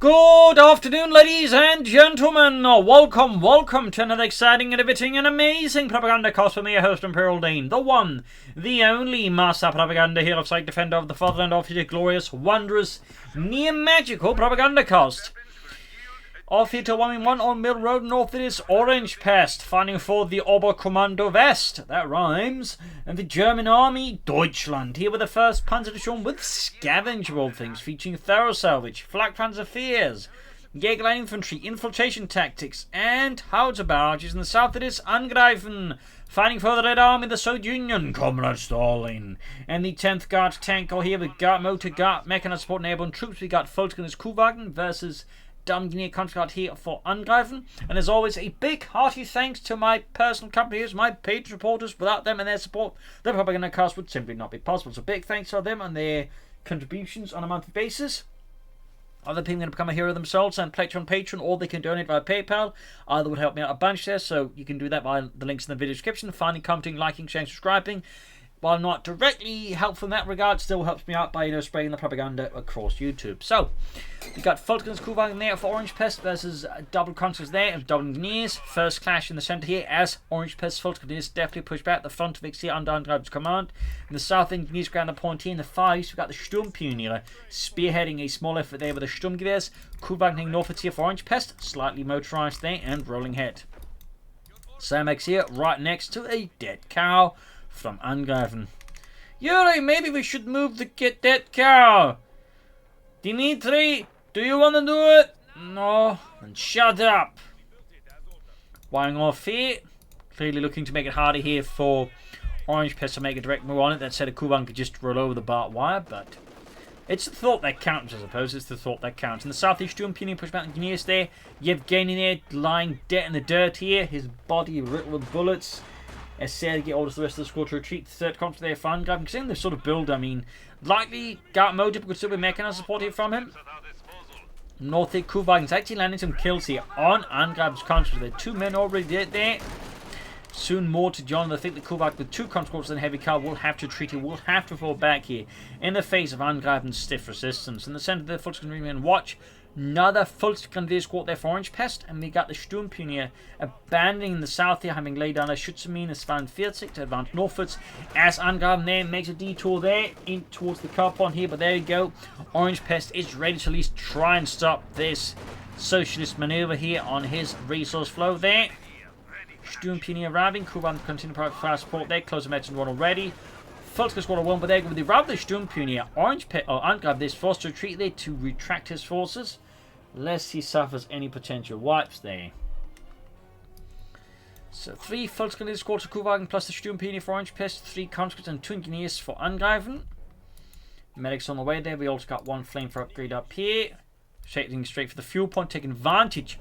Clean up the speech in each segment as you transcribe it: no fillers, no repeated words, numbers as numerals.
Good afternoon, ladies and gentlemen. Welcome to another exciting, innovating, and amazing Propagandacast with me, your host, Imperial Dane. The one, the only master propaganda hero, psych defender of the fatherland of his glorious, wondrous, near-magical Propagandacast. Off here to 111 on Mill Road, north it is Orangepest, fighting for the Oberkommando West, that rhymes, and the German Army, Deutschland, here with the 1st Panzerdivision with Scavenge of all things, featuring thorough salvage, flak Panzerfears, Jäger infantry, infiltration tactics, and howitzer barrages. In the south it is Angreifen, fighting for the Red Army, the Soviet Union, Comrade Stalin, and the 10th Guard tank all here with Guard Motor, Guard Mechanized support and airborne troops. We got Volkskriegs Kuhwagen versus Guinea contract here for Angreifen, and as always, a big hearty thanks to my personal companies, my paid supporters. Without them and their support, the Propagandacast would simply not be possible. So big thanks to them and their contributions on a monthly basis. Other people can become a hero themselves and pledge on Patreon, or they can donate via PayPal. Either would help me out a bunch there, so you can do that via the links in the video description. Finally, commenting, liking, sharing, subscribing. While not directly helpful in that regard, still helps me out by spreading the propaganda across YouTube. So, we got Volkskriegs Kuhwagen there for Orangepest versus double consuls there of double engineers. First clash in the centre here as Orangepest Volkskriegs definitely push back the front of X here under Angreifen's command. In the south, engineers ground the point here. In the far east, we've got the Sturmpioniere spearheading a small effort there with the Sturmgewehrs. Kuhwagen northwards here for Orangepest, slightly motorised there and rolling ahead. Sandbags here right next to a dead cow from Angreifen. Yuri, maybe we should move to get that cow. Dimitri, do you want to do it? No, then shut up. Wiring off here. Clearly looking to make it harder here for Orangepest to make a direct move on it. That said, a Kuhwagen could just roll over the barbed wire, but it's the thought that counts, I suppose. It's the thought that counts. In the southeast, Sturmpionier push back engineers there. Yevgeny there lying dead in the dirt here. His body riddled with bullets. Sergei orders the rest of the squad to retreat. The third comes to their fun. Considering the sort of build, I mean, likely Guard Motor could still be mechanized support here from him. North here, Kuhwagen's actually landing some kills here on Angreifen's conscripts. There are 2 men already dead there. Soon more to join. I think the Kuhwagen with 2 conscripts and heavy car will have to retreat here, will have to fall back here in the face of Angreifen's stiff resistance. In the center, the Volkskriegs remain watch. Another Volkskriegs squad there for Orangepest, and we got the Sturmpionier abandoning the south here, having laid down a Schützenmine as 42 to advance northwards, as Angreifen there makes a detour there in towards the car point here, but there you go. Orangepest is ready to at least try and stop this socialist maneuver here on his resource flow there. Sturmpionier arriving, Kuhwagen continue private fire support there, close to mentioned one already. Volkskriegs squad 1, but there with the rather Sturmpionier, Angreifen is forced to retreat there to retract his forces, lest he suffers any potential wipes there. So 3 Volkskriegs squads for Kuhwagen plus the Sturmpionier for Orangepest, 3 conscripts and 2 engineers for Angreifen. Medics on the way there. We also got 1 flamethrower upgrade up here, shading straight for the fuel point, taking advantage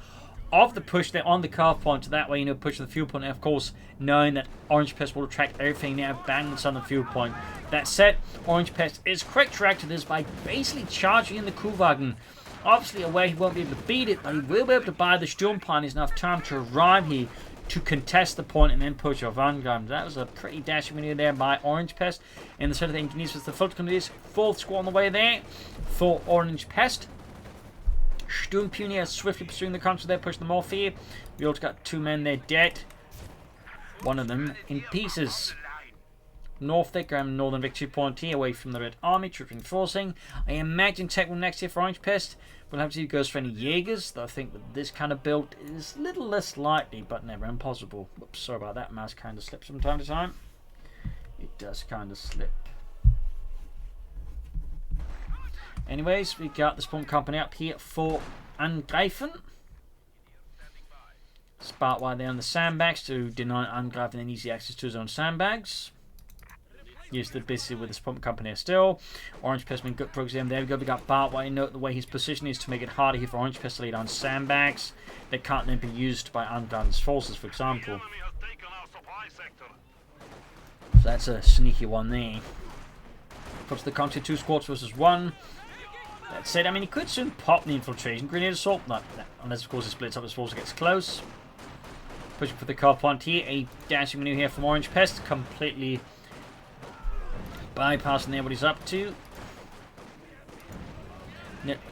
of the push there on the carve point, so that way, push the fuel point, and of course, knowing that Orangepest will attract everything there, abandons on the fuel point. That said, Orangepest is quick to react to this by basically charging in the Kuhwagen. Obviously, aware he won't be able to beat it, but he will be able to buy the Sturmpioneers enough time to arrive here to contest the point and then push off Angreifen. That was a pretty dashing maneuver there by Orangepest. In the center of the engineers was the Volkskriegs 4th squad on the way there for Orangepest. Sturmpionier swiftly pursuing the conscripts there, pushing them off here. We also got 2 men there dead. 1 of them in pieces. North there, northern victory point here, away from the Red Army, troop reinforcing. I imagine Tech will next here for Orangepest. We'll have to see who goes for any Jaegers, though I think that this kind of build is a little less likely, but never impossible. Whoops, sorry about that, mouse kind of slips from time to time. It does kind of slip. Anyways, we got the spawn company up here for Angreifen. Spark wire there on the sandbags to deny Angreifen an easy access to his own sandbags. Yes, they're busy with the pump company still. Orangepest been good program. There we go. We got barbed wire. Note the way his position is to make it harder here for Orangepest to lay down sandbags that can't then be used by Angreifen's forces, for example. So that's a sneaky one there. Puts the country 2 squads versus 1. That said, I mean, he could soon pop the infiltration grenade assault, unless of course he splits up his force and gets close. Pushing for the car point here. A dashing maneuver here from Orangepest, completely bypassing there what he's up to.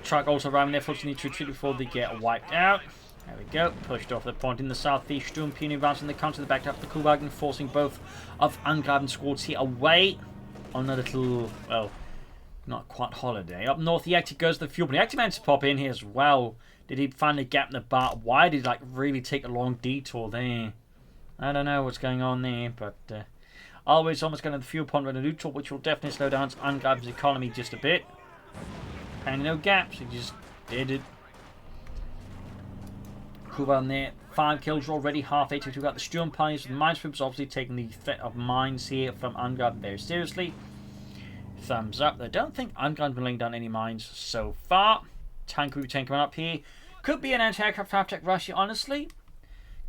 Truck also arriving there, folks need to retreat before they get wiped out. There we go, pushed off the point in the southeast. Sturmpeony advancing the counter, the back up the Kuhwagen, forcing both of Angreifen squads here away on a little, well, not quite holiday. Up north, he actually goes to the fuel, but he actually managed to pop in here as well. Did he find a gap in the bar? Why did he like really take a long detour there? I don't know what's going on there, but always almost going to the fuel point with a neutral, which will definitely slow down Angreifen's economy just a bit. And no gaps, he just did it. Kuban there, 5 kills already, half 82 got the Sturmpanies with the mine sweepers, obviously taking the threat of mines here from Angreifen very seriously. Thumbs up. I don't think Angreifen's been laying down any mines so far. Tank coming up here. Could be an anti-aircraft half-tech rush here, honestly.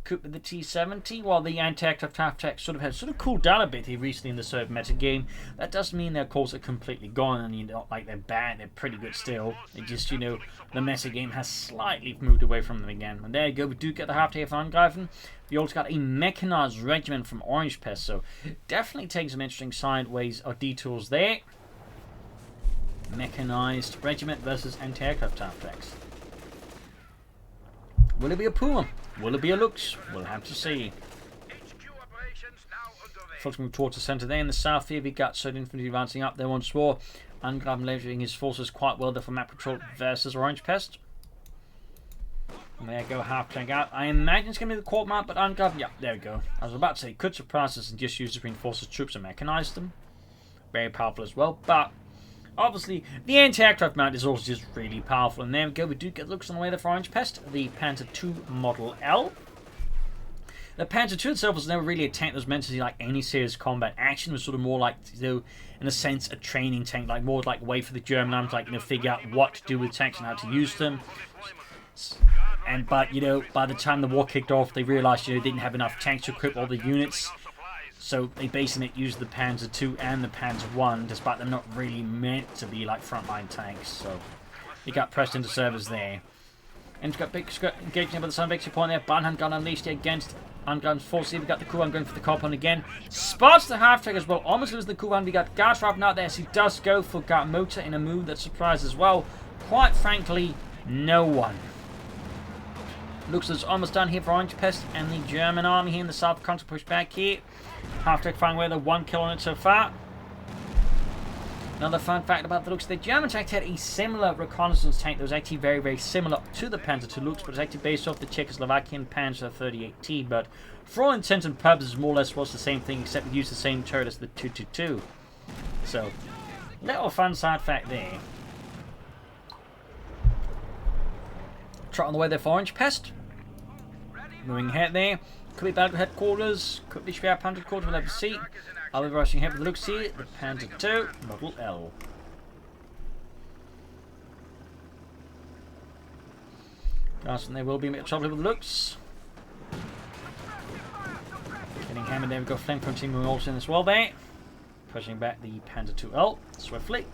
Could be the T-70. While the anti-aircraft half-tech sort of cooled down a bit here recently in the serve meta game, that doesn't mean their cores are completely gone and you know, like they're bad. They're pretty good still. It just, you know, the meta game has slightly moved away from them again. And there you go. We do get the half-tech from Angreifen. We also got a mechanized regiment from Orangepest, so definitely taking some interesting sideways or detours there. Mechanized regiment versus anti-aircraft half-techs. Will it be a Puma? Will it be a Lux? We'll have to see. Folks move towards the centre there. In the south here, we got certain infantry advancing up there once more. Angreifen leveraging his forces quite well there for map patrol versus Orangepest. And there you go, half tank out. I imagine it's going to be the court map, but Angreifen, yeah, there we go. I was about to say, could surprise us and just use the reinforced troops and mechanize them. Very powerful as well, but obviously, the anti-aircraft mount is also just really powerful. And there we go, we do get looks on the way there for Orangepest, the Panzer II Model L. The Panzer II itself was never really a tank that was meant to see like any serious combat action. It was sort of more like, you know, in a sense, a training tank, like more like way for the German army to like, you know, figure out what to do with tanks and how to use them. But, you know, by the time the war kicked off, they realized, you know, they didn't have enough tanks to equip all the units. So they basically used the Panzer II and the Panzer I, despite them not really meant to be like frontline tanks. So he got pressed into service there. And he's got big engaging up at the sun victory point there. Barnhand gun unleashed against Angreifen's force. We got the Kuban going for the compound again. Spots the half-tech as well. Almost losing the Kuban. We got Guards driving out there. So he does go for Guard Motor in a move that surprises well. Quite frankly, no one. Looks like it's almost done here for Orangepest and the German army here in the south. Counter push back here. Half-tech flying away, the 1 kill on it so far. Another fun fact about the Lux, the German tank had a similar reconnaissance tank that was actually very, very similar to the Panzer II Lux, but it's actually based off the Czechoslovakian Panzer 38T, but for all intents and purposes, more or less was the same thing, except it used the same turret as the 222. So, little fun side fact there. Trot on the way there for Orangepest. Moving ahead there. Could be battle headquarters, could be Schwer Panzer headquarters, we'll have to see. I'll be rushing ahead with the Lux here, the Panzer II, Model L. Guys, there will be a bit of trouble with the Lux. Getting hammered, there we go, flamethrower team moving also in as well there. Pushing back the Panzer IIL swiftly.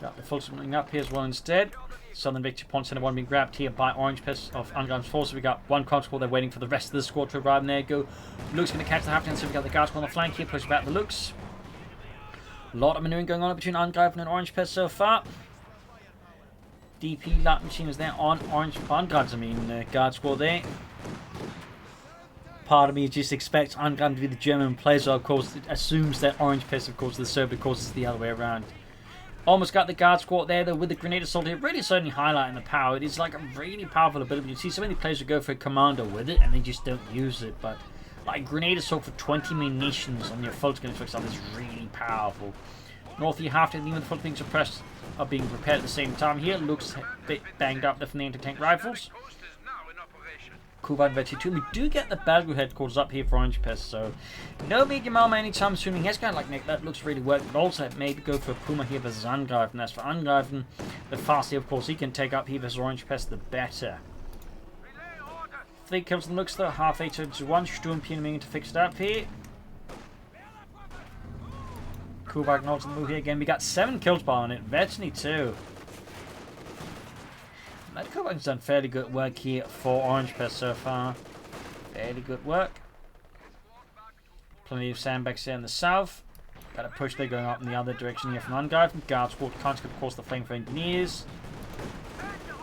Got the full splitting up here as well instead. Southern Victory Point Center 1 being grabbed here by Orangepest of Angreifen's forces. We got one constable there waiting for the rest of the squad to arrive. And there you go. Luke's going to catch the half-hand, so we got the Guards on the flank here, push back the Lux. A lot of maneuvering going on between Angreifen and Orangepest so far. DP light machine is there on Guard squad there. Part of me just expects Angreifen to be the German player, so of course it assumes that Orangepest, of course, is the Serb, of course, is the other way around. Almost got the Guard squad there, though, with the Grenade Assault here, really certainly highlighting the power. It is like a really powerful ability. You see so many players who go for a Commander with it, and they just don't use it, but like Grenade Assault for 20 munitions on your full screen effect is really powerful. North, you have to, even the full being suppressed, are being prepared at the same time here. Looks a bit banged up there from the anti-tank rifles. Kuban Vechi 2. We do get the Belgrade headquarters up here for Orangepest, so no medium armor anytime soon. He has got like Nick, that looks really work, but also maybe go for a Puma here versus Angreifen. As for Angreifen, the faster of course he can take up here versus Orangepest, the better. 3 kills and looks though, half 8 to 1. Sturmpeony meaning to fix it up here. Kuban also the move here again. We got 7 kills on it, Vetchny too. Kuban's done fairly good work here for Orangepest so far. Fairly good work. Plenty of sandbags here in the south. Got a push there going up in the other direction here from Angreifen. Guard squad can't get across the flame for engineers.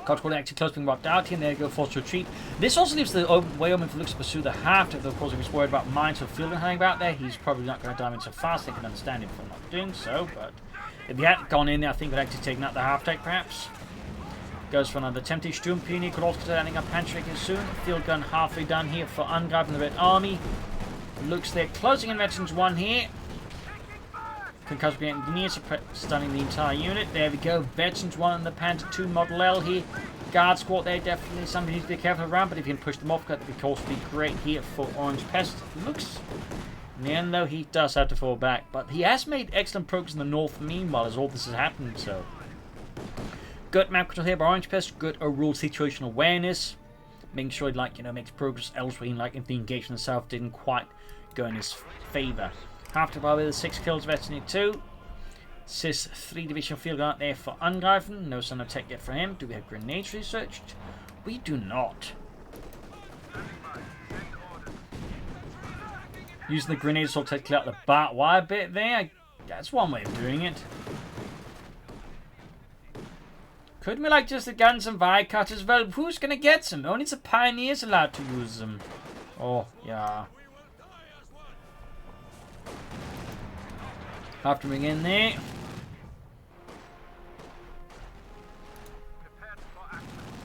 Guard squad actually close being wiped out here, and there you go, forced retreat. This also leaves the way open for Lux to pursue the half. Of course, if he's worried about mines or field and hanging about there, he's probably not going to dive in so fast. They can understand him for not doing so, but if he hadn't gone in there, I think we'd actually taken out the half tech perhaps. Goes for another attempted Sturmpini. Could also consider adding a Panzerschrecken soon. Field gun halfway done here for Angreifen the Red Army. Looks there closing in veterans 1 here. Concussive engineers stunning the entire unit. There we go. Veterans 1 and the Panzer 2 Model L here. Guard squad there, definitely something you need to be careful around, but if you can push them off, that would of course be great here for Orangepest. Looks. In the end though, he does have to fall back, but he has made excellent progress in the north meanwhile as all this is happening, so. Good map control here by Orangepest, good overall situational awareness. Making sure he, like, makes progress elsewhere, like if the engagement in the south didn't quite go in his favour. Half to probably the 6 kills, Veteran 2. Cis 3 division field gun out there for Angreifen. No sign of tech yet for him. Do we have grenades researched? We do not. Using the grenades to clear out the barbed wire bit there. That's one way of doing it. Couldn't we like just the guns and wire cutters? Well, who's gonna get them? Only the pioneers allowed to use them. Oh, yeah. Have to bring in there.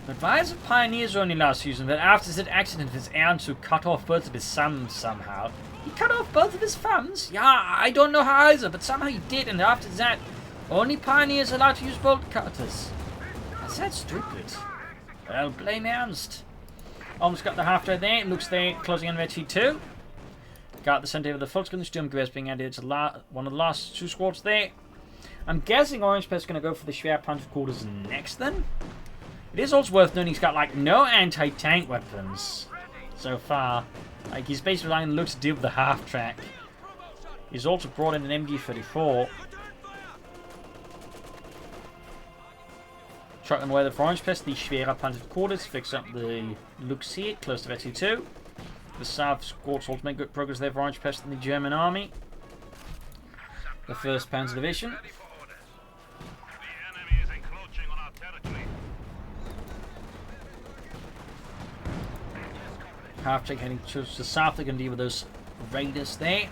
But why is the pioneers only last season? But after that accident, his aunt to cut off both of his thumbs somehow. He cut off both of his thumbs? Yeah, I don't know how either, but somehow he did. And after that, only pioneers are allowed to use bolt cutters. That's that stupid. Well, blame Ernst. Almost got the half there. It looks there, closing on Red 2. Got the center of the Volksgun Sturmgewehr being added to one of the last 2 squads there. I'm guessing Orangepest is going to go for the Schwerpanzer quarters next then. It is also worth noting he's got like no anti-tank weapons so far. Like he's basically relying on the looks to deal with the half track. He's also brought in an MG34. Truck them away the Orangepest, the Schwerpanzer quarters, fix up the looks here, close to Red 2. The South squads also make good progress there for Orangepest and the German army. The 1st Panzer Division. Half-check heading towards the south. They're going to deal with those raiders there.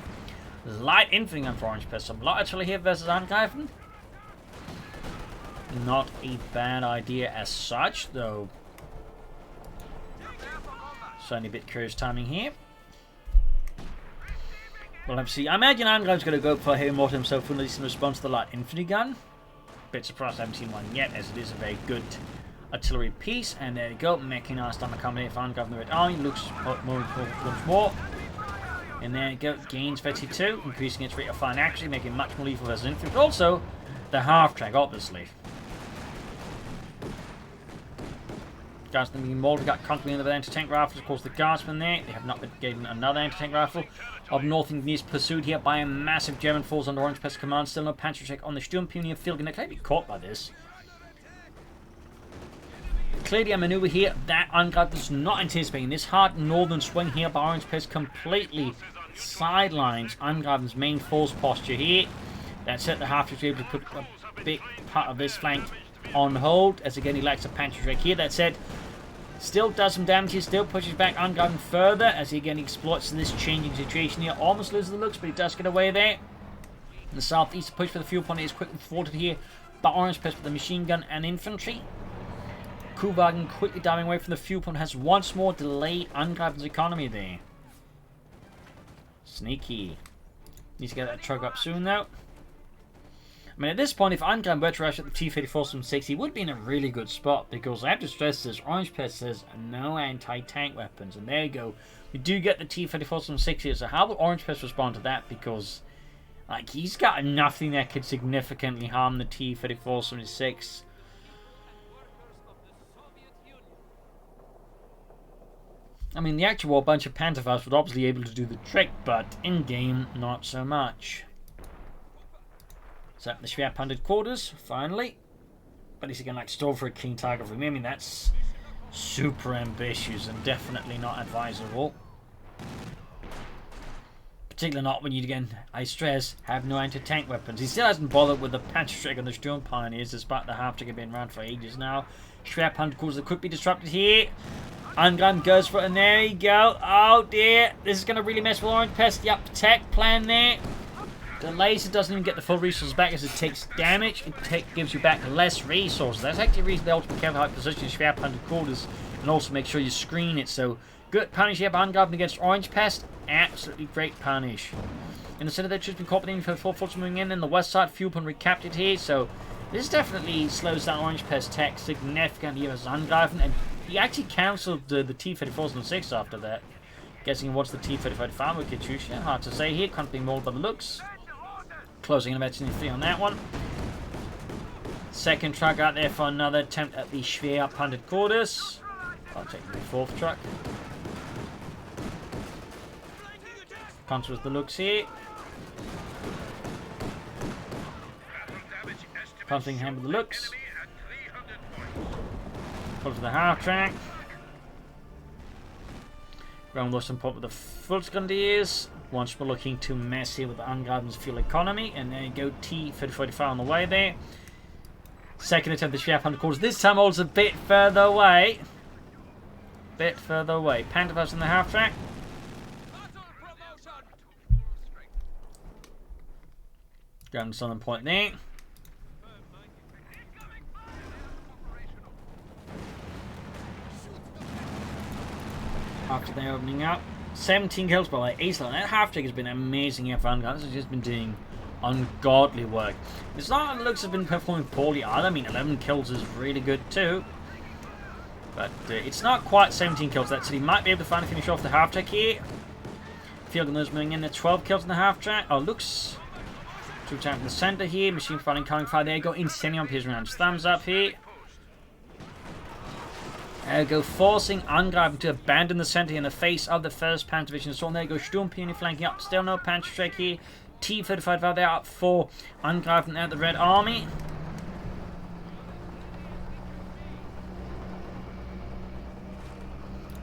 There's light infantry on for Orangepest. Some light artillery here versus Angreifen. Not a bad idea as such, though. Certainly a bit curious timing here. Well, obviously, I imagine Angreifen's going to go for heavy mortar himself, at least in response to the light infantry gun. Bit surprised I haven't seen one yet, as it is a very good artillery piece. And there you go, mechanized armor company for Angreifen the Red Army. Looks more once more. And there you go, gains 32, increasing its rate of fire actually, making it much more lethal as infantry. But also, the half track, obviously. Guards being molded, got constantly in the anti-tank rifles. Of course, the guardsmen there, they have not been given another anti-tank rifle. Up north, Engineers pursued here by a massive German force under Orangepest command. Still no Panzerschreck on the Sturmpioneer field, and they're clearly caught by this. Clearly a maneuver here that Angreifen is not anticipating. This hard northern swing here by Orangepest completely sidelines Angreifen's main force posture here. That's it, the half is able to put a big part of this flank on hold, as again he lacks a Panzerschreck here. That said, still does some damage here, still pushes back Angreifen further, as he again exploits this changing situation here. Almost loses the looks, but he does get away there. In the southeast, push for the fuel point is quickly thwarted here by Orangepest with the machine gun and infantry. Kuhwagen quickly diving away from the fuel point has once more delayed Angreifen's economy there. Sneaky. Needs to get that truck up soon though. I mean, at this point, if Angreifen were to rush at the T-34 from 6, he would be in a really good spot, because I have to stress this, Orangepest says no anti-tank weapons, and there you go. We do get the T-34 from 6 here, so how will Orangepest respond to that? Because, like, he's got nothing that could significantly harm the T-34 from 6. I mean, the actual bunch of Panzerfaust would obviously be able to do the trick, but in-game, not so much. So the Schwerpanzer quarters, finally. But he's going to like stall for a keen target for me. I mean, that's super ambitious and definitely not advisable. Particularly not when you, again, I stress, have no anti-tank weapons. He still hasn't bothered with the Panzerstreak and the Sturm Pioneers, despite the half-track being around for ages now. Schwerpanzer Cruiser could be disrupted here. Angreifen goes for it, and there you go. Oh dear, this is going to really mess with Orangepest. Yep, tech plan there. The laser doesn't even get the full resources back as it takes damage. It gives you back less resources. That's actually a reason to be able to be careful how you position your Schwerpanzer Cruisers, and also make sure you screen it. So, good punish here by Angreifen against Orangepest. Absolutely great punish. In the center, they've just been cooperating for 4 forces moving in. The west side, fuel pump recaptured here. So, this definitely slows down Orangepest tech significantly here as Angreifen. And he actually cancelled the T-34s and 6 after that. Guessing what's the T-35 with Katyusha. Hard to say here. Can't be molded by the looks. Closing in eventually 3 on that one. Second truck out there for another attempt at the Schwerpanzer quarters. I'll check the 4th truck. Comes with the looks here. Punching hand with the looks. Pull for the half track. Ground lost some point with the full Skundiers. Once we're looking to mess here with Angreifen's fuel economy. And there you go, T-3045 on the way there. Second attempt at the Schwerpanzer quarters. This time also a bit further away. Panthers in the half track. Ground southern point there. After they're opening up. 17 kills by Aisla. That half-track has been amazing here for Angreifen. This has just been doing ungodly work. It's not like the looks have been performing poorly either. I mean, 11 kills is really good too. But it's not quite 17 kills. That said, he might be able to finally finish off the half-track here. Field Gunners moving in. 12 kills in the half-track. Oh, looks. Two times in the center here. Machine fighting coming fire. There you go. Incendium his round. Thumbs up here. There you go. Forcing Angreifen to abandon the center in the face of the 1st Panzer Division. So there you go. Sturm Pioneer flanking up. Still no Panzerstreak here. T-35 there up for Angreifen at the Red Army.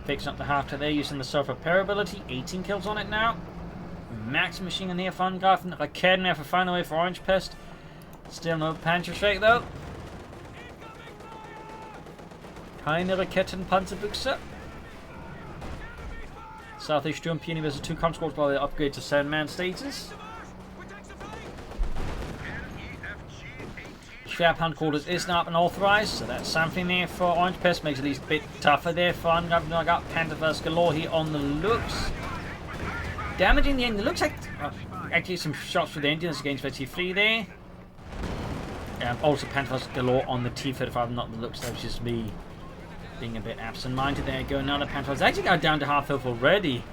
Picks up the half-track there using the self-repair ability. 18 kills on it now. Max machine gun here for Angreifen. Raketen there for final way for Orangepest. Still no Panzerstreak though. Keine Raketenpanzerbüchse. Southeast Sturm Pioneer versus 2 comp squads by the upgrade to 7-man status. Schwerpanzer quarters is not unauthorized, so that's something there for Orangepest. Makes it at least a bit tougher there for Angreifen. I got Panthers galore here on the looks. Damaging the engine. It looks like actually some shots for the engines against the T3 there. Also Panthers galore on the T-35, not the looks. That was just me being a bit absent-minded. There you go. Another Panthers actually got down to half health already.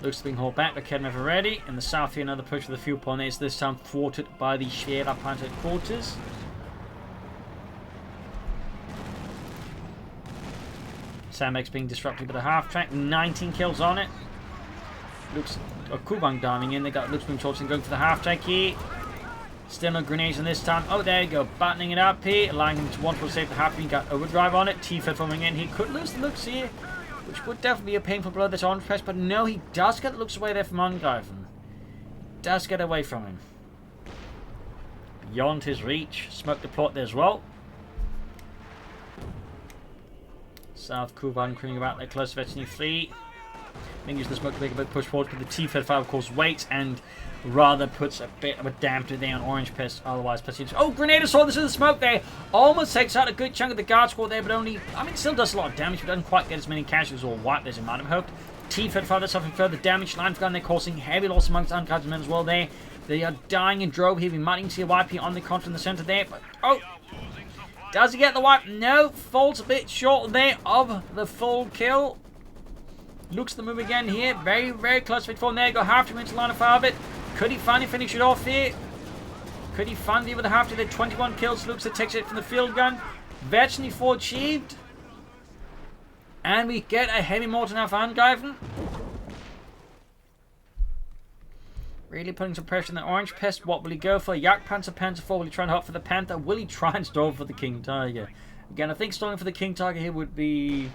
Looks being hauled back. The Kednever ready. In the south here, another push for the fuel pioneers. This time thwarted by the Schwerpanzer quarters. Samex being disrupted with a half-track. 19 kills on it. Looks Kubang diving in. They got Looks being shorts and going for the half-track here. Still no grenades on this time. Oh, there you go. Buttoning it up here. Allowing him to one for save the half-track. He got overdrive on it. T-Fed forming in. He could lose the looks here, which would definitely be a painful blow that's Orangepest. But no, he does get the looks away there from Angreifen. Does get away from him. Beyond his reach. Smoke the plot there as well. South Kuban cleaning about their close veterinary fleet. Being used the smoke to make a big push forward, but the T-35 of course waits and rather puts a bit of a damper there on Orangepest. Otherwise, oh, grenade assault! This is the smoke there. Almost takes out a good chunk of the guard squad there, but only, I mean, still does a lot of damage, but doesn't quite get as many casualties or wipe as it might have hoped. T-35 is suffering further damage. Lines gun, they're causing heavy loss amongst Angreifen's men as well there. They are dying in drove here. We might even see a wipe here on the contra in the center there, but oh! Does he get the wipe? No, falls a bit short there of the full kill. Looks the move again here. Very, very close to it from there. Go half to into line of fire of it. Could he finally finish it off here? Could he finally with a half to the 21 kills? Looks that takes it from the field gun. Virtually 4 achieved. And we get a heavy mortar now for Angreifen. Really putting some pressure on the Orangepest. What will he go for? Jagdpanzer, Panzer 4. Will he try and hope for the Panther? Will he try and stall for the King Tiger? Again, I think stalling for the King Tiger here would be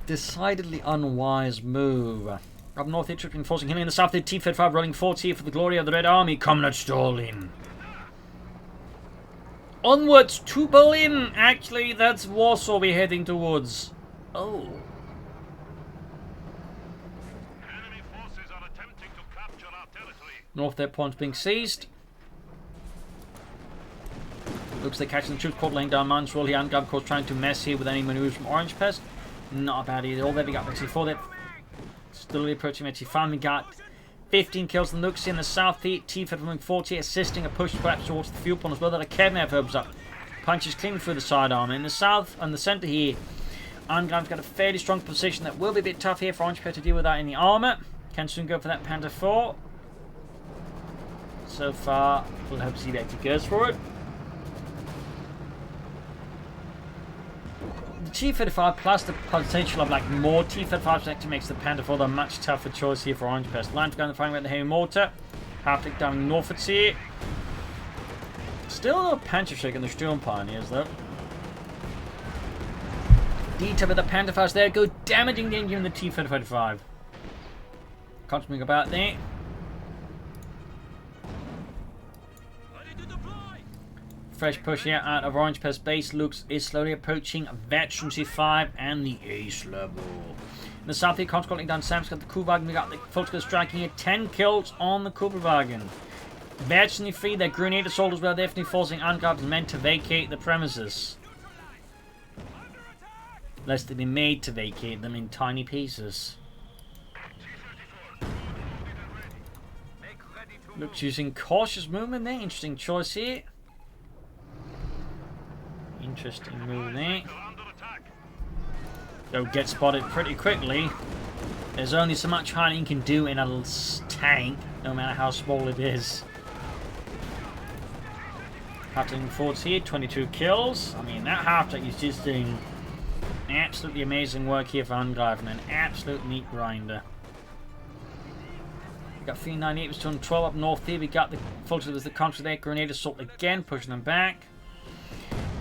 Decidedly unwise move. Up north here, troops reinforcing him in the south. The T-35 rolling forwards here for the glory of the Red Army. Comrade Stalin. Onwards to Berlin. Actually, that's Warsaw we're heading towards. Oh. Enemy forces are attempting to capture our territory. North their points being seized. Looks like catching the troops caught laying down mines. Roll here. Angreifen, of course, trying to mess here with any maneuvers from Orangepest. Not bad either. All there we got. Actually, for that. Still approaching it. He finally got 15 kills. And looks in the south here. T-Fed from 40, assisting a push perhaps towards the fuel point as well. That a Kevnev opens up. Punches clean through the sidearm. In the south and the centre here, Angreifen's got a fairly strong position that will be a bit tough here for Orangepest to deal with that in the armour. Can soon go for that Panther 4. So far, we'll hope to see that he goes for it. The T-35 plus the potential of like more T-35s actually makes the Panther 4 a much tougher choice here for Orangepest. Line to go and firing with the heavy mortar. Half-tick down northwards here. Still no Panzerstück in the Sturm Pioneers though. Detail with the Panther 5s there, go damaging the engine in the T-35. Concentrating about there. Fresh push here out of Orangepest base. Looks is slowly approaching Veterancy 5 and the Ace level. In the south here, consequently down Sam's got the Kuhwagen. We got the Volkswagen striking here. 10 kills on the Kuhwagen. Veterancy 3, their grenade assault as well, definitely forcing Angreifen's men to vacate the premises. Lest they be made to vacate them in tiny pieces. Looks using cautious movement there. Interesting choice here. Interesting move there. They'll get spotted pretty quickly. There's only so much hiding you can do in a little tank, no matter how small it is. Half-tank forwards here, 22 kills. I mean, that half-tank is just doing absolutely amazing work here for Angreifen. An absolute meat grinder. We got 398 was 212 up north here. We got the Volkswagen with the contra there. Grenade assault again, pushing them back.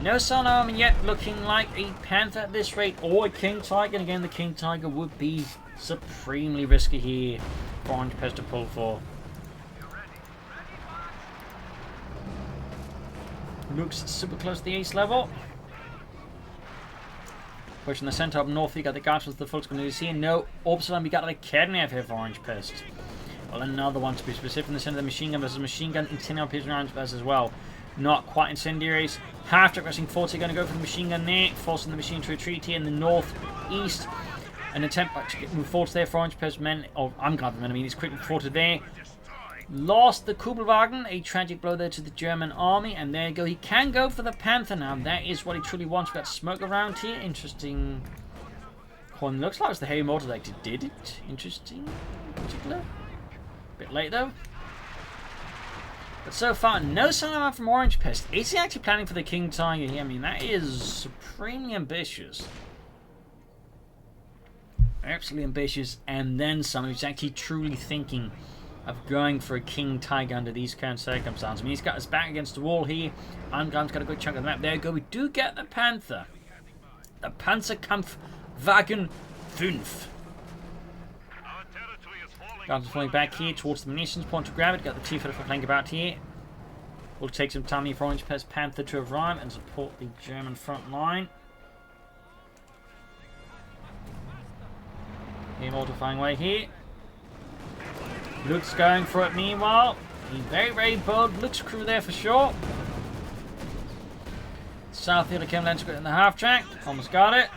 No Sun Army yet, looking like a Panther at this rate, or a King Tiger. And again, the King Tiger would be supremely risky here for Orangepest to pull for. Looks super close to the ace level. Pushing the centre up north, you got the guards with the Volkswagen. You see no Observan, we got the Kernef here for Orangepest. Well, another one to be specific in the centre of the machine gun versus machine gun, incendiary piercing Orangepest as well. Not quite incendiaries. Half-track rushing 40, going to go for the machine gun there, forcing the machine to retreat here in the north-east. An attempt to move forward there for Orangepest men, or Angreifen men, I mean, he's quickly forwarded there. Lost the Kugelwagen, a tragic blow there to the German army, and there you go. He can go for the Panther now. That is what he truly wants. We've got smoke around here. Interesting. Well, looks like it's the heavy mortar that actually did it. Interesting. Particular. Bit late though. But so far, no sign of from Orangepest. Is he actually planning for the King Tiger here? I mean, that is supremely ambitious. Absolutely ambitious, and then someone who's actually truly thinking of going for a King Tiger under these current circumstances. I mean, he's got his back against the wall here. Angreifen's got a good chunk of the map. There you go. We do get the Panther. The Panzerkampfwagen 5. Guards are falling back here towards the munitions point to grab it. Got the T-35 flank about here. Will take some time here for Orangepest Panther to arrive and support the German front line. Here, mortifying way here. Luke's going for it meanwhile. He's very, very bold. Luke's crew there for sure. South here to Kemlan's got in the half track. Almost got it.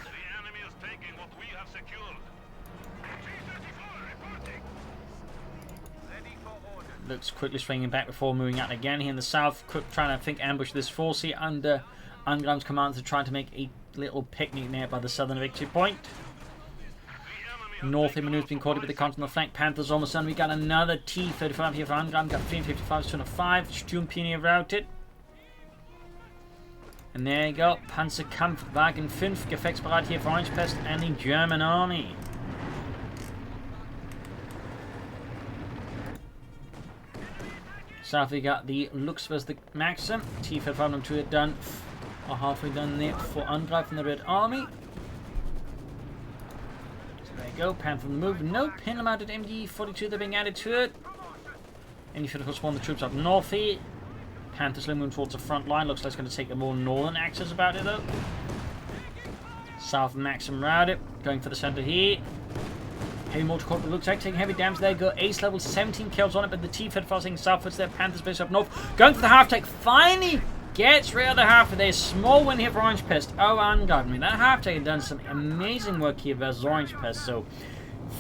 Luke's quickly swinging back before moving out again. Here in the south, trying to ambush this force here under Angreifen's command to try to make a little picnic near by the southern victory point. North here, maneuvers being caught with the continental flank. Panthers almost done. We got another T-35 here for Angreifen. Got 355, 205. Sturm Pioneer routed. And there you go. Panzerkampfwagen 5. Gefechtsbereit here for Orangepest and the German army. South we got the Lux versus the Maxim. T-35 number 2 done, or halfway done there for Angreifen the Red Army. you go. Panther on the move. No pin mounted MG42 they're being added to it. And you should have spawned the troops up north here. Panther slowly moving towards the front line. Looks like it's going to take a more northern axis about it though. South Maxim routed. Going for the center here. Heavy mortar corp looks like taking heavy damage there. Go ace level, 17 kills on it, but the T-Fed forcing southwards there. Panthers base up north. Going for the half take. Finally gets rid of the half of their small win here for Orangepest. Oh, Angreifen. I mean, that half take had done some amazing work here versus Orangepest. So,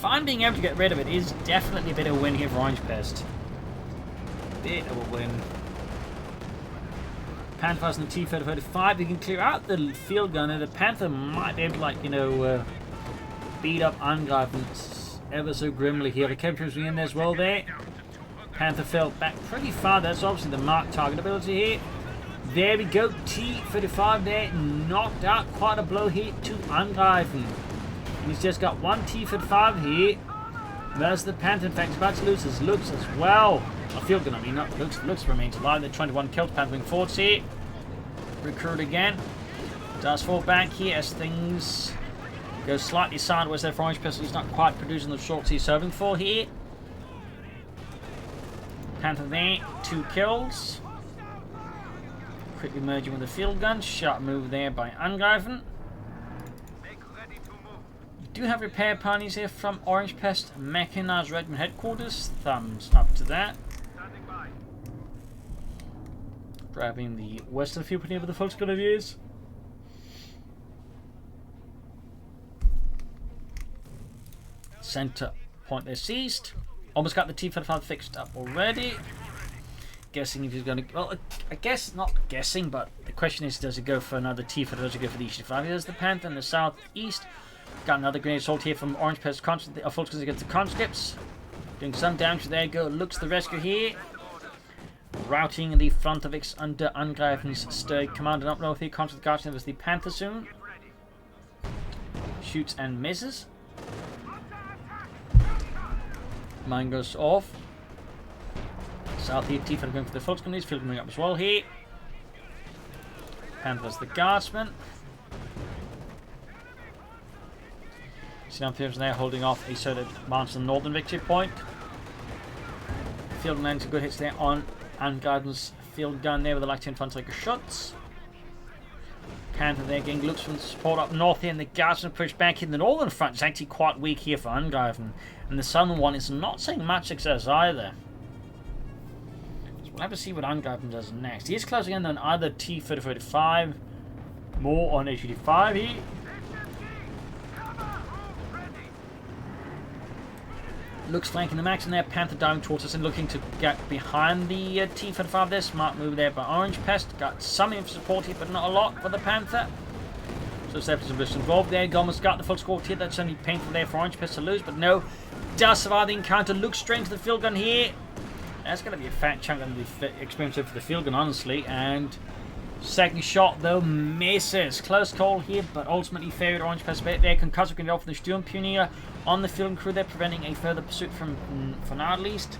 finally being able to get rid of it is definitely a bit of a win here for Orangepest. Bit of a win. Panthers and the T-Fed 35. You can clear out the field gun, and the Panther might be able to, like, you know, beat up Angreifen ever so grimly here. The chemtrails in there as well there. Panther fell back pretty far. That's obviously the marked target ability here. There we go. T-35 there. Knocked out. Quite a blow here to Angreifen. And he's just got one T-35 here. There's the Panther. In fact, he's about to lose his looks as well. A field gun, I mean, not looks. Looks remains alive. The 21 killed. Panther moving forwards here. Recruit again. Does fall back here as things go slightly sideways there for Orangepest. He's not quite producing the shots he's serving for here. Panther there. 2 kills. Quickly merging with the field gun. Sharp move there by Angreifen. You do have repair parties here from Orangepest Mechanized Regiment Headquarters. Thumbs up to that. Grabbing the western field here with the full scale of views. Center point there seized. Almost got the T-35 fixed up already. Guessing if he's going to... Well, I guess not guessing, but the question is, does it go for another T-35 or does it go for the E-35? Here's the Panther in the southeast. Got another grenade assault here from Orangepest Fultons against the conscripts. Doing some damage. There you go. Looks the rescue here. Routing the front of X under Angreifen's sturdy command and up north here. Conscript Guardian was the Panther soon. Shoots and misses. Mine goes off. South here, T-Fed going for the Fultons grenades. Field coming up as well here. Panther's the guardsman. Snapfields there holding off a sort of march to the northern victory point. Field lands good hits there on Angreifen's field gun there with the light infantry shots. Panther there getting looks from the support up north here, and the guardsman push back in the northern front. It's actually quite weak here for Angreifen, and the southern one is not seeing much success either. So we'll have to see what Angreifen does next. He is closing in on either T-35, more on H-85 here. Looks flanking the max in there. Panther diving towards us and looking to get behind the T-35 there. Smart move there by Orangepest. Got some info support here, but not a lot for the Panther. So there's definitely some risks involved there. Gomez got the full score here. That's only painful there for Orangepest to lose, but no. Does survive the encounter. Looks straight into the field gun here. That's going to be a fat chunk of the experience for the field gun, honestly. And second shot, though, misses. Close call here, but ultimately favored Orangepest there. Concussive can go for the Sturmpioneer on the field crew there, preventing a further pursuit for now at least.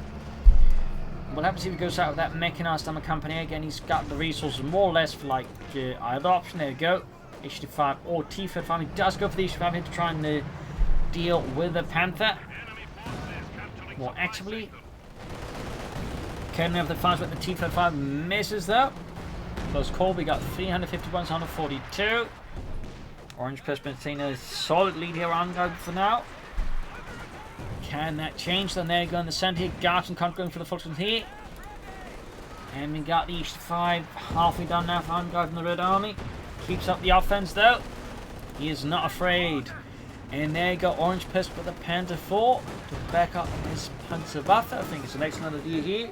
We'll have to see if he goes out with that mechanized armor company. Again, he's got the resources more or less for like either option. There we go. H-5 or T-35. He does go for the H-5 here to try and deal with the Panther more actively. Can have the fires with the T-35 misses though. Close call. We got 351 to 142. Orangepest maintain a solid lead here on guard for now. Can that change? Then there you go in the centre here. Guardsman going for the Fultons here. And we got the H-5 halfway done now for Angreifen in the Red Army. Keeps up the offense though. He is not afraid. And there you go, Orangepest with the Panther 4 to back up his Panzerwaffe. I think it's an excellent idea here.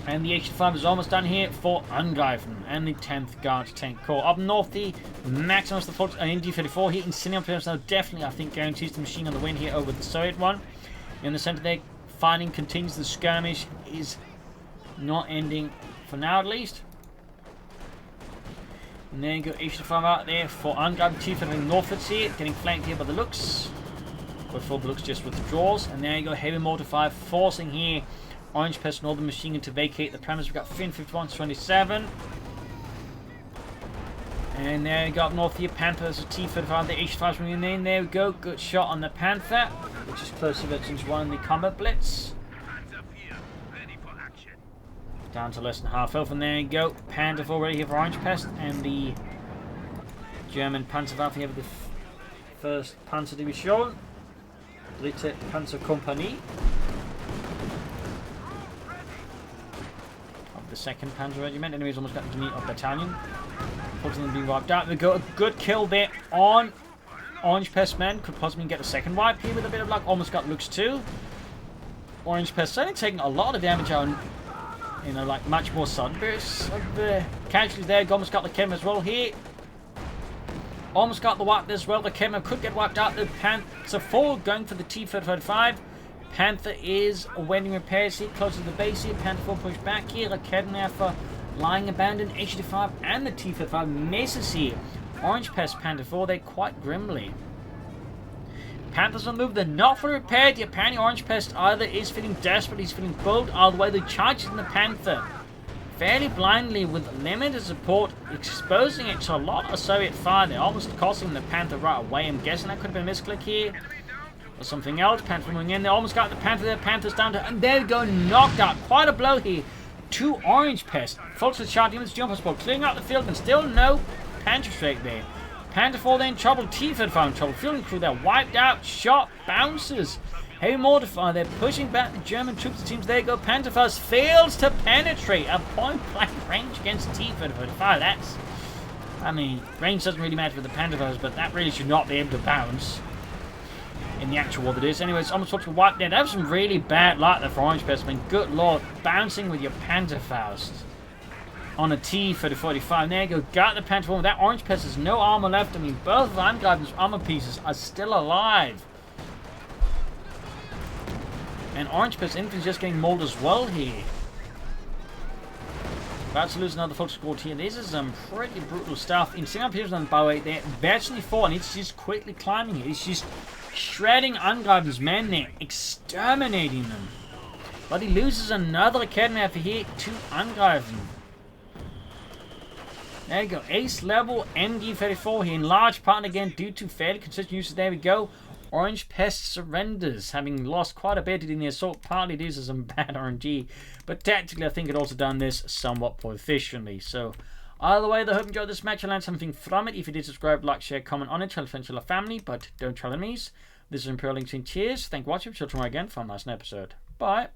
And the H-5 is almost done here for Angreifen and the 10th Guards Tank Corps. Up north, the Maximus, the ND-34 here. Incendium players now definitely, I think, guarantees the machine on the win here over the Soviet one. In the center there, fighting continues. The skirmish is not ending for now, at least. And there you go, H-5 out there for Angreifen. T-Fed northwards here, getting flanked here by the Lux. But for the Lux just withdraws. And there you go, heavy mortar fire forcing here Orangepest Northern Machine Gun to vacate the premise. We've got 351 to 27. And there we go up north here. Panther as a T-35. The H5's moving in. There we go. Good shot on the Panther, which is close to since one in the combat blitz. Down to less than half health, and there you go. Panther 4 ready here for Orangepest, and the German Panzerwaffe here with the first Panzer Division, Dritte Panzerkompanie, of the 2nd Panzer Regiment. Anyways, almost got the meet of battalion. Unfortunately, being wiped out. We got a good kill there on Orangepest men. Could possibly get a second wipe here with a bit of luck. Almost got Lux too. Orangepest certainly taking a lot of damage on. You know, like much more sunbursts of the casualties there. Almost got the Chem as well here. Almost got the wipe as well. The Chem could get wiped out. The Panther 4 going for the T-35. Panther is awaiting repairs here, close to the base here. Panther 4 pushed back here. The Kednaffer lying abandoned. H-35 and the T-35 misses here. Orangepest Panther 4, they quite grimly. Panthers on the move, they're not fully repaired. The apparently Orangepest either is feeling desperate, he's feeling bold, either way the charges in the Panther fairly blindly with limited support, exposing it to a lot of Soviet fire. They're almost costing the Panther right away. I'm guessing that could have been a misclick here or something else. Panther moving in, they almost got the Panther there. Panther's down to, and there we go, knocked out. Quite a blow here to Orangepest. Folks with shot units, jump spot, clearing out the field, and still no Panther straight there. Panther 4 then in trouble, T-35 in trouble, fielding crew there, wiped out, shot, bounces. Heavy mortar fire, they're pushing back the German troops, it seems there you go. Panther 1 fails to penetrate a point-blank range against T-35. That's, I mean, range doesn't really matter for the Panther 1, but that really should not be able to bounce in the actual war that is. Anyways, almost looks to wipe there. That was some really bad luck there for Orangepest. I mean, good lord, bouncing with your Panther Faust on a T for the 45. There you go, got the Panther 1. That Orangepest has no armor left. I mean, both of Angreifen's armor pieces are still alive. And Orangepest infantry just getting mauled as well here. About to lose another full squad here. This is some pretty brutal stuff. In Singapore Peterson on the Bow 8 there, virtually 4, and it's just quickly climbing here. It's just shredding Angreifen's men there, exterminating them. But he loses another academy after here to Angreifen. There you go, ace level MG34 here, in large part again due to fairly consistent usage. There we go. Orangepest surrenders, having lost quite a bit in the assault, partly due to some bad RNG, but tactically I think it also done this somewhat proficiently. So either way, I hope you enjoyed this match. I learned something from it. If you did, subscribe, like, share, comment on it, tell friends, tell family, but don't tell enemies. This is Imperial Links in Cheers. Thank you for watching. We'll see you tomorrow again for a nice episode. Bye.